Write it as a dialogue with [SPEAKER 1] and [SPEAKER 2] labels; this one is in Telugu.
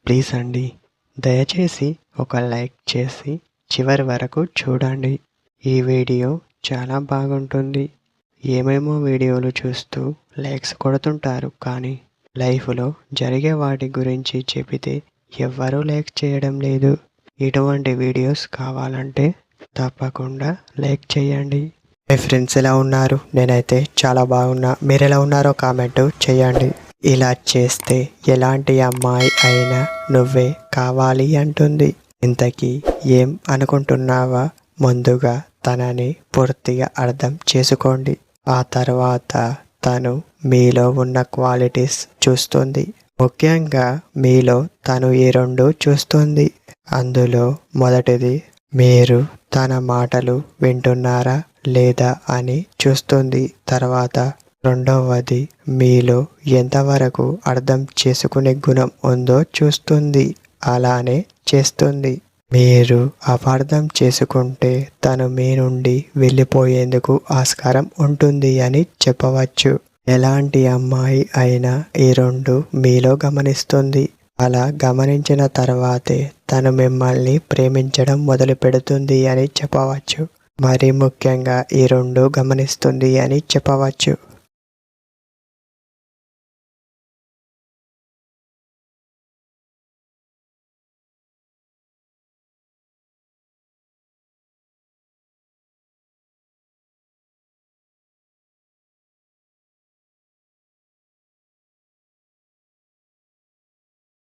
[SPEAKER 1] ప్లీజ్ అండి, దయచేసి ఒక లైక్ చేసి చివరి వరకు చూడండి. ఈ వీడియో చాలా బాగుంటుంది. ఏమేమో వీడియోలు చూస్తూ లైక్స్ కొడుతుంటారు, కానీ లైఫ్లో జరిగే వాటి గురించి చెబితే ఎవ్వరూ లైక్ చేయడం లేదు. ఇటువంటి వీడియోస్ కావాలంటే తప్పకుండా లైక్ చేయండి. మీ ఫ్రెండ్స్ ఎలా ఉన్నారు? నేనైతే చాలా బాగున్నా. మీరు ఎలా ఉన్నారో కామెంట్ చేయండి. ఇలా చేస్తే ఎలాంటి అమ్మాయి అయినా నువ్వే కావాలి అంటుంది. ఇంతకీ ఏం అనుకుంటున్నావా? ముందుగా తనని పూర్తిగా అర్థం చేసుకోండి. ఆ తర్వాత తను మీలో ఉన్న క్వాలిటీస్ చూస్తుంది. ముఖ్యంగా మీలో తను ఈ రెండు చూస్తుంది. అందులో మొదటిది, మీరు తన మాటలు వింటున్నారా లేదా అని చూస్తుంది. తర్వాత రెండవది, మీలో ఎంతవరకు అర్థం చేసుకునే గుణం ఉందో చూస్తుంది. అలానే చేస్తుంది. మీరు అపార్థం చేసుకుంటే తను మీ నుండి వెళ్ళిపోయేందుకు ఆస్కారం ఉంటుంది అని చెప్పవచ్చు. ఎలాంటి అమ్మాయి అయినా ఈ రెండు మీలో గమనిస్తుంది. అలా గమనించిన తర్వాతే తను మిమ్మల్ని ప్రేమించడం మొదలు పెడుతుంది అని చెప్పవచ్చు. మరి ముఖ్యంగా ఈ రెండు గమనిస్తుంది అని చెప్పవచ్చు.